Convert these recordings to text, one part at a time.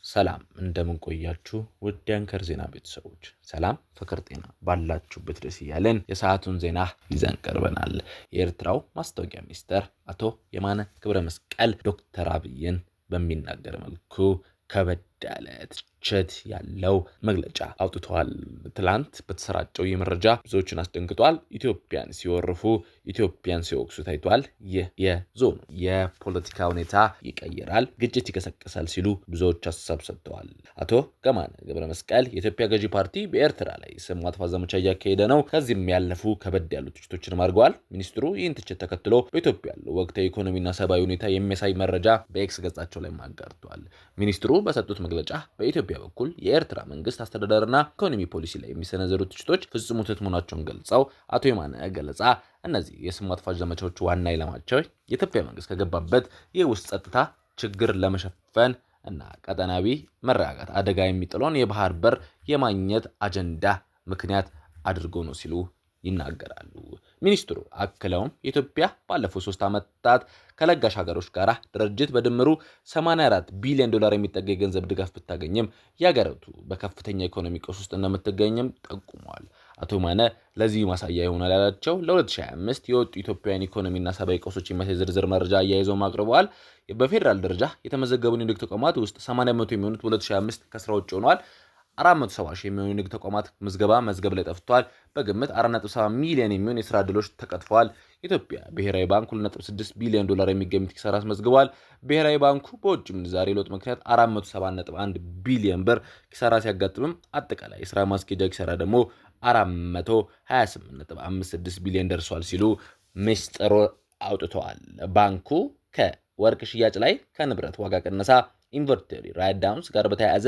ሰላም እንደምን ቆያችሁ ውድ የአንከር ዜና ቤተሰቦች፣ ሰላም ፍቅር ጤና ባላችሁበት ድረስ እያለን የሰዓቱን ዜና ይዘን ቀርበናል። የኤርትራው ማስታወቂያ ሚኒስትር አቶ የማነ ገብረ መስቀል ዶክተር አብይን በሚናገር መልኩ ከበድ ያለ ትችት ያለው መግለጫ አውጥተዋል። ትላንት በተሰራጨው የመረጃ ብዙዎችን አስደንግጧል። ኢትዮጵያን ሲወርፉ፣ ኢትዮጵያን ሲወቅሱ ታይቷል። ይህ የዞኑ የፖለቲካ ሁኔታ ይቀየራል፣ ግጭት ይቀሰቅሳል ሲሉ ብዙዎች ሀሳብ ሰጥተዋል። አቶ የማነ ገብረ መስቀል የኢትዮጵያ ገዢ ፓርቲ በኤርትራ ላይ ስም ማጥፋት ዘመቻ እያካሄደ ነው፣ ከዚህም ያለፉ ከበድ ያሉ ትችቶችን አድርገዋል። ሚኒስትሩ ይህን ትችት ተከትሎ በኢትዮጵያ ያለው ወቅታዊ ኢኮኖሚና ሰብአዊ ሁኔታ የሚያሳይ መረጃ በኤክስ ገጻቸው ላይ አጋርተዋል። ሚኒስትሩ በሰጡት መግለጫ በኢትዮጵያ በኩል የኤርትራ መንግስት አስተዳደርና ኢኮኖሚ ፖሊሲ ላይ የሚሰነዘሩ ትችቶች ፍጹም ውሸት መሆናቸውን ገልጸው አቶ የማነ ገለጻ እነዚህ የስም ማጥፋት ዘመቻዎች ዋና ኢላማቸው የኢትዮጵያ መንግስት ከገባበት የውስጥ ጸጥታ ችግር ለመሸፈን እና ቀጠናዊ መረጋጋት አደጋ የሚጥለውን የባህር በር የማግኘት አጀንዳ ምክንያት አድርጎ ነው ሲሉ ይናገራሉ። ሚኒስትሩ አክለውም ኢትዮጵያ ባለፉት 3 ዓመታት ከለጋሽ ሀገሮች ጋር ድርጅት በድምሩ 84 ቢሊዮን ዶላር የሚጠጋ የገንዘብ ድጋፍ ብታገኝም የሀገሪቱ በከፍተኛ ኢኮኖሚ ቀውስ ውስጥ እንደምትገኝም ጠቁመዋል። አቶ የማነ ለዚህ ማሳያ ይሆናል ያላቸው ለ2025 የወጡ ኢትዮጵያውያን ኢኮኖሚና ሰብአዊ ቀውሶች የሚያሳይ ዝርዝር መረጃ አያይዘው አቅርበዋል። በፌዴራል ደረጃ የተመዘገቡ የንግድ ተቋማት ውስጥ 80% የሚሆኑት በ2025 ከስራ ውጭ ሆነዋል። 470 ሺህ የሚሆኑ ንግድ ተቋማት መዝገብ ላይ ጠፍተዋል። በግምት 4.7 ሚሊዮን የሚሆኑ የስራ ዕድሎች ተቀጥፈዋል። ኢትዮጵያ ብሔራዊ ባንክ 2.6 ቢሊዮን ዶላር የሚገመት ኪሳራ አስመዝግቧል። ብሔራዊ ባንኩ በውጭ ምንዛሬ ለውጥ ምክንያት 471.1 ቢሊዮን ብር ኪሳራ ሲያጋጥምም አጠቃላይ የስራ ማስኬጃ ኪሳራ ደግሞ 428.56 ቢሊዮን ደርሷል ሲሉ ሚስጥሩ አውጥተዋል። ባንኩ ከወርቅ ሽያጭ ላይ ከንብረት ዋጋ ቅነሳ ኢንቨንተሪ ራይት ዳውንስ ጋር በተያያዘ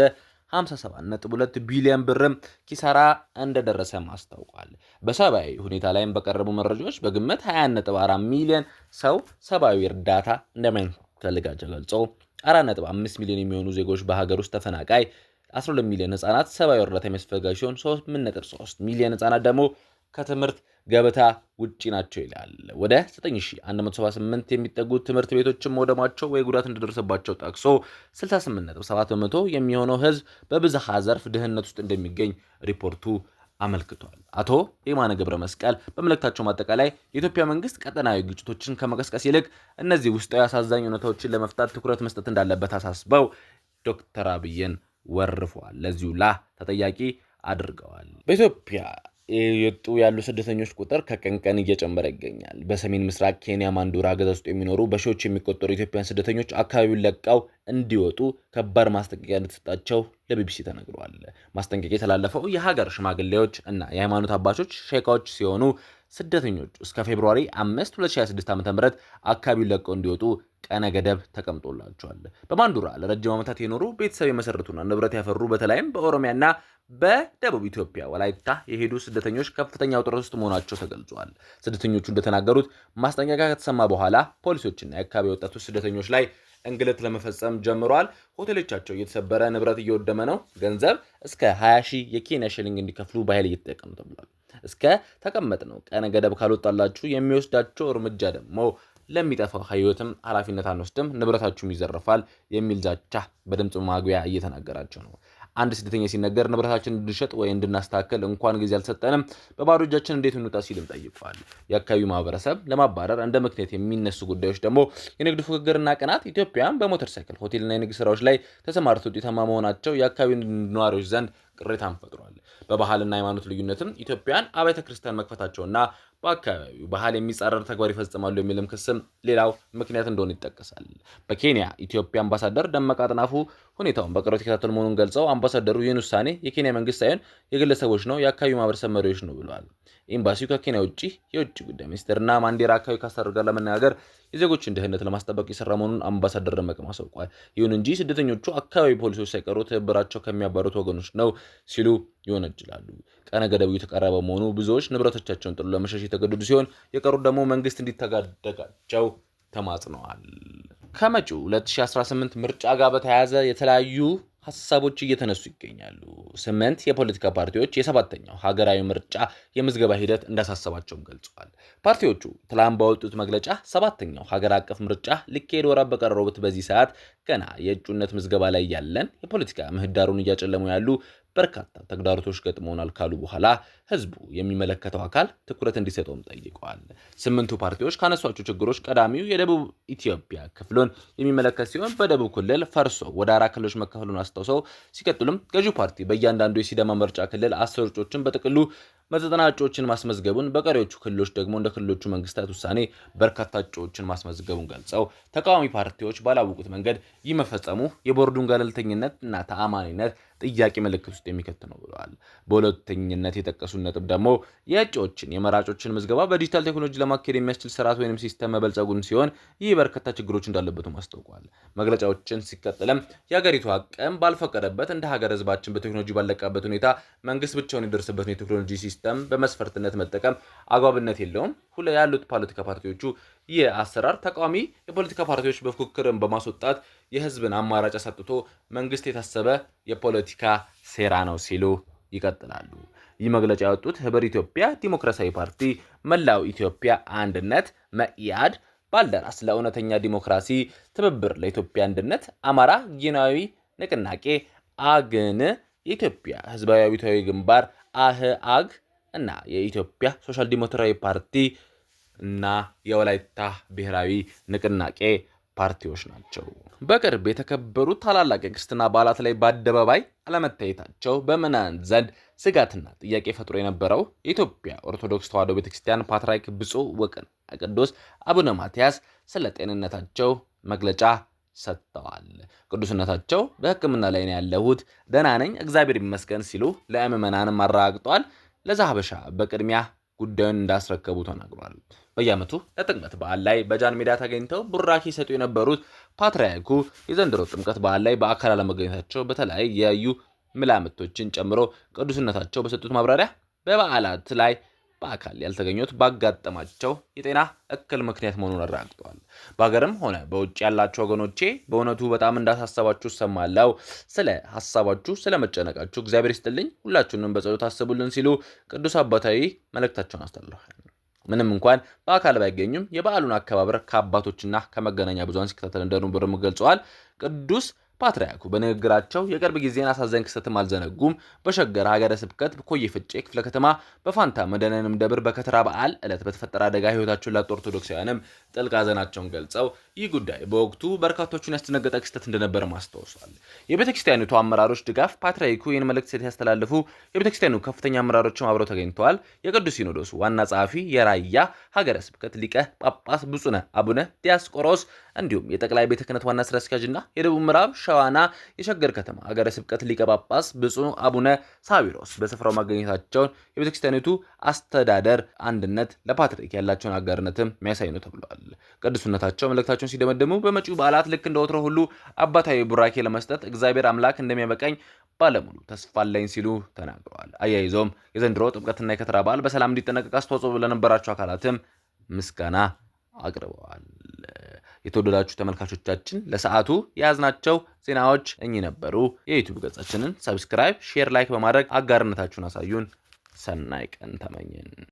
57.2 ቢሊዮን ብርም ኪሳራ እንደደረሰ አስታውቋል። በሰብአዊ ሁኔታ ላይም በቀረቡ መረጃዎች በግምት 20.4 ሚሊዮን ሰው ሰብአዊ እርዳታ እንደሚፈልጋቸው ገልጾ 4.5 ሚሊዮን የሚሆኑ ዜጎች በሀገር ውስጥ ተፈናቃይ፣ 12 ሚሊዮን ህጻናት ሰብአዊ እርዳታ የሚያስፈልጋቸው ሲሆን 3.3 ሚሊዮን ህጻናት ደግሞ ከትምህርት ገበታ ውጪ ናቸው ይላል። ወደ 9178 የሚጠጉ ትምህርት ቤቶችም መውደማቸው ወይ ጉዳት እንደደረሰባቸው ጠቅሶ 68.7% የሚሆነው ህዝብ በብዝሃ ዘርፍ ድህነት ውስጥ እንደሚገኝ ሪፖርቱ አመልክቷል። አቶ የማነ ገብረ መስቀል በመልእክታቸው ማጠቃላይ የኢትዮጵያ መንግስት ቀጠናዊ ግጭቶችን ከመቀስቀስ ይልቅ እነዚህ ውስጣዊ አሳዛኝ ሁኔታዎችን ለመፍታት ትኩረት መስጠት እንዳለበት አሳስበው ዶክተር አብይን ወርፈዋል። ለዚሁ ተጠያቂ አድርገዋል። በኢትዮጵያ የወጡ ያሉ ስደተኞች ቁጥር ከቀን ቀን እየጨመረ ይገኛል። በሰሜን ምስራቅ ኬንያ ማንዱራ ግዛት ውስጥ የሚኖሩ በሺዎች የሚቆጠሩ ኢትዮጵያውያን ስደተኞች አካባቢውን ለቀው እንዲወጡ ከባድ ማስጠንቀቂያ እንደተሰጣቸው ለቢቢሲ ተነግሯል። ማስጠንቀቂያ የተላለፈው የሀገር ሽማግሌዎች እና የሃይማኖት አባቶች ሼካዎች ሲሆኑ ስደተኞቹ እስከ ፌብሩዋሪ 5 2026 ዓ.ም አካባቢውን ለቀው እንዲወጡ ቀነ ገደብ ተቀምጦላቸዋል። በማንዱራ ለረጅም ዓመታት የኖሩ ቤተሰብ የመሰረቱና ንብረት ያፈሩ በተለይም በኦሮሚያና በደቡብ ኢትዮጵያ ወላይታ የሄዱ ስደተኞች ከፍተኛ ውጥረት ውስጥ መሆናቸው ተገልጿል። ስደተኞቹ እንደተናገሩት ማስጠንቀቂያ ከተሰማ በኋላ ፖሊሶችና የአካባቢ ወጣቶች ስደተኞች ላይ እንግልት ለመፈጸም ጀምረዋል። ሆቴሎቻቸው እየተሰበረ ንብረት እየወደመ ነው። ገንዘብ እስከ 20,000 የኬንያ ሽሊንግ እንዲከፍሉ በኃይል እየተጠቀሙ ተብሏል። እስከ ተቀመጥ ነው ቀነ ገደብ ካልወጣላችሁ የሚወስዳቸው እርምጃ ደግሞ ለሚጠፋው ህይወትም ኃላፊነት አንወስድም፣ ንብረታችሁም ይዘረፋል የሚል ዛቻ በድምጽ ማጉያ እየተናገራቸው ነው። አንድ ስደተኛ ሲነገር ንብረታችንን እንድንሸጥ ወይ እንድናስተካከል እንኳን ጊዜ አልሰጠንም፣ በባዶ እጃችን እንዴት እንውጣ ሲልም ጠይቋል። የአካባቢው ማህበረሰብ ለማባረር እንደ ምክንያት የሚነሱ ጉዳዮች ደግሞ የንግድ ፉክክርና ቅናት፣ ኢትዮጵያውያን በሞተር ሳይክል ሆቴልና የንግድ ስራዎች ላይ ተሰማርተው ውጤታማ መሆናቸው የአካባቢው ነዋሪዎች ዘንድ ቅሬታን ፈጥሯል። በባህልና ሃይማኖት ልዩነትም ኢትዮጵያውያን አብያተ ክርስቲያን መክፈታቸውና በአካባቢው ባህል የሚጻረር ተግባር ይፈጽማሉ የሚልም ክስም ሌላው ምክንያት እንደሆነ ይጠቀሳል። በኬንያ ኢትዮጵያ አምባሳደር ደመቀ አጥናፉ ሁኔታውን በቅርበት የተከታተሉ መሆኑን ገልጸው አምባሳደሩ ይህን ውሳኔ የኬንያ መንግስት ሳይሆን የግለሰቦች ነው፣ የአካባቢው ማህበረሰብ መሪዎች ነው ብለዋል። ኤምባሲው ከኬንያ ውጪ የውጭ ጉዳይ ሚኒስቴርና ማንዴራ አካባቢ ከአስተዳደር ጋር ለመነጋገር የዜጎችን ደህንነት ለማስጠበቅ የሰራ መሆኑን አምባሳደር ደመቀ አሳውቀዋል። ይሁን እንጂ ስደተኞቹ አካባቢ ፖሊሶች ሳይቀሩ ትብብራቸው ከሚያባሩት ወገኖች ነው ሲሉ ይወነጅላሉ። ቀነ ገደቡ የተቃረበ መሆኑ ብዙዎች ንብረቶቻቸውን ጥሎ ለመሸሽ የተገደዱ ሲሆን የቀሩት ደግሞ መንግስት እንዲታደጋቸው ተማጽነዋል። ከመጪው 2018 ምርጫ ጋር በተያያዘ የተለያዩ ሀሳቦች እየተነሱ ይገኛሉ። 8 የፖለቲካ ፓርቲዎች የሰባተኛው ሀገራዊ ምርጫ የምዝገባ ሂደት እንዳሳሰባቸውም ገልጸዋል። ፓርቲዎቹ ትላንት ባወጡት መግለጫ ሰባተኛው ሀገር አቀፍ ምርጫ ሊካሄድ ወራት በቀረቡት በዚህ ሰዓት ገና የእጩነት ምዝገባ ላይ ያለን የፖለቲካ ምህዳሩን እያጨለሙ ያሉ በርካታ ተግዳሮቶች ገጥመውናል ካሉ በኋላ ህዝቡ የሚመለከተው አካል ትኩረት እንዲሰጠውም ጠይቀዋል። 8ቱ ፓርቲዎች ካነሷቸው ችግሮች ቀዳሚው የደቡብ ኢትዮጵያ ክፍሉን የሚመለከት ሲሆን በደቡብ ክልል ፈርሶ ወደ 4 ክልሎች መከፈሉን አስታውሰው ሲቀጥሉም ገዢው ፓርቲ በእያንዳንዱ የሲዳማ ምርጫ ክልል 10 እጩዎችን በጥቅሉ 90 እጩዎችን ማስመዝገቡን በቀሪዎቹ ክልሎች ደግሞ እንደ ክልሎቹ መንግስታት ውሳኔ በርካታ እጩዎችን ማስመዝገቡን ገልጸው ተቃዋሚ ፓርቲዎች ባላወቁት መንገድ ይህ መፈጸሙ የቦርዱን ገለልተኝነት እና ተአማኒነት ጥያቄ ምልክት ውስጥ የሚከት ነው ብለዋል። በሁለተኝነት የጠቀሱት ነጥብ ደግሞ የእጩዎችን የመራጮችን ምዝገባ በዲጂታል ቴክኖሎጂ ለማካሄድ የሚያስችል ስርዓት ወይም ሲስተም መበልጸጉን ሲሆን ይህ በርካታ ችግሮች እንዳለበትም አስታውቋል። መግለጫዎችን ሲቀጥልም የሀገሪቱ አቅም ባልፈቀደበት እንደ ሀገር ህዝባችን በቴክኖሎጂ ባለቀበት ሁኔታ መንግስት ብቻውን የደረሰበትን የቴክኖሎጂ ሲስተም በመስፈርትነት መጠቀም አግባብነት የለውም ያሉት ፖለቲካ ፓርቲዎቹ ይህ አሰራር ተቃዋሚ የፖለቲካ ፓርቲዎች በፉክክርን በማስወጣት የህዝብን አማራጭ አሳጥቶ መንግስት የታሰበ የፖለቲካ ሴራ ነው ሲሉ ይቀጥላሉ። ይህ መግለጫ ያወጡት ህብር ኢትዮጵያ ዲሞክራሲያዊ ፓርቲ፣ መላው ኢትዮጵያ አንድነት፣ መኢአድ፣ ባልደራስ ለእውነተኛ ዲሞክራሲ፣ ትብብር ለኢትዮጵያ አንድነት፣ አማራ ጊዜያዊ ንቅናቄ አግን፣ የኢትዮጵያ ህዝባዊ አብዮታዊ ግንባር አህአግ እና የኢትዮጵያ ሶሻል ዲሞክራሲያዊ ፓርቲ እና የወላይታ ብሔራዊ ንቅናቄ ፓርቲዎች ናቸው። በቅርብ የተከበሩ ታላላቅ የክርስትና በዓላት ላይ በአደባባይ አለመታየታቸው በምዕመናን ዘንድ ስጋትና ጥያቄ ፈጥሮ የነበረው የኢትዮጵያ ኦርቶዶክስ ተዋሕዶ ቤተክርስቲያን ፓትርያርክ ብፁዕ ወቅዱስ አቡነ ማትያስ ስለ ጤንነታቸው መግለጫ ሰጥተዋል። ቅዱስነታቸው በሕክምና ላይ ነው ያለሁት፣ ደህና ነኝ፣ እግዚአብሔር ይመስገን ሲሉ ለምዕመናንም አረጋግጠዋል። ለዛሀበሻ በቅድሚያ ጉዳዩን እንዳስረከቡ ተናግሯል። በየዓመቱ ለጥምቀት በዓል ላይ በጃን ሜዳ ተገኝተው ቡራኪ ሲሰጡ የነበሩት ፓትርያርኩ የዘንድሮ ጥምቀት በዓል ላይ በአካል አለመገኘታቸው በተለያዩ መላምቶችን ጨምሮ ቅዱስነታቸው በሰጡት ማብራሪያ በበዓላት ላይ በአካል ያልተገኙት ባጋጠማቸው የጤና እክል ምክንያት መሆኑን አረጋግጠዋል። በሀገርም ሆነ በውጭ ያላችሁ ወገኖቼ በእውነቱ በጣም እንዳሳሰባችሁ ሰማለው። ስለ ሀሳባችሁ ስለ መጨነቃችሁ እግዚአብሔር ይስጥልኝ፣ ሁላችሁንም በጸሎት አስቡልን ሲሉ ቅዱስ አባታዊ መልእክታቸውን አስተላልፈዋል። ምንም እንኳን በአካል ባይገኙም የበዓሉን አከባበር ከአባቶችና ከመገናኛ ብዙሃን ሲከታተል እንደነበሩም ገልጸዋል። ቅዱስ ፓትርያርኩ በንግግራቸው የቅርብ ጊዜን አሳዛኝ ክስተትም አልዘነጉም። በሸገር ሀገረ ስብከት ኮዬ ፍጬ ክፍለ ከተማ በፋንታ መድኃኔዓለም ደብር በከተራ በዓል ዕለት በተፈጠረ አደጋ ሕይወታቸውን ላጡ ኦርቶዶክሳውያንም ጥልቅ ሐዘናቸውን ገልጸው ይህ ጉዳይ በወቅቱ በርካቶቹን ያስደነገጠ ክስተት እንደነበረ ማስታወሷል። የቤተክርስቲያኒቱ አመራሮች ድጋፍ ፓትርያርኩ ይህን መልእክት ሲያስተላልፉ የቤተክርስቲያኑ ከፍተኛ አመራሮችም አብረው ተገኝተዋል። የቅዱስ ሲኖዶስ ዋና ጸሐፊ የራያ ሀገረ ስብከት ሊቀ ጳጳስ ብፁዕ አቡነ ዲያስቆሮስ እንዲሁም የጠቅላይ ቤተ ክህነት ዋና ስራ አስኪያጅና የደቡብ ምዕራብ ሸዋና የሸገር ከተማ ሀገረ ስብከት ሊቀ ጳጳስ ብፁዕ አቡነ ሳዊሮስ በስፍራው ማገኘታቸውን የቤተክርስቲያኒቱ አስተዳደር አንድነት ለፓትርያርክ ያላቸውን አጋርነትም የሚያሳይ ነው ተብሏል። ቅዱስነታቸው መልእክታቸውን ሲደመድሙ በመጪው በዓላት ልክ እንደወትሮ ሁሉ አባታዊ ቡራኬ ለመስጠት እግዚአብሔር አምላክ እንደሚያበቃኝ ባለሙሉ ተስፋ አለኝ ሲሉ ተናግረዋል። አያይዘውም የዘንድሮ ጥምቀትና የከተራ በዓል በሰላም እንዲጠናቀቅ አስተዋጽኦ ለነበራቸው አካላትም ምስጋና አቅርበዋል። የተወደዳችሁ ተመልካቾቻችን ለሰዓቱ የያዝናቸው ዜናዎች እኚህ ነበሩ። የዩቲዩብ ገጻችንን ሰብስክራይብ፣ ሼር፣ ላይክ በማድረግ አጋርነታችሁን አሳዩን። ሰናይ ቀን ተመኘን።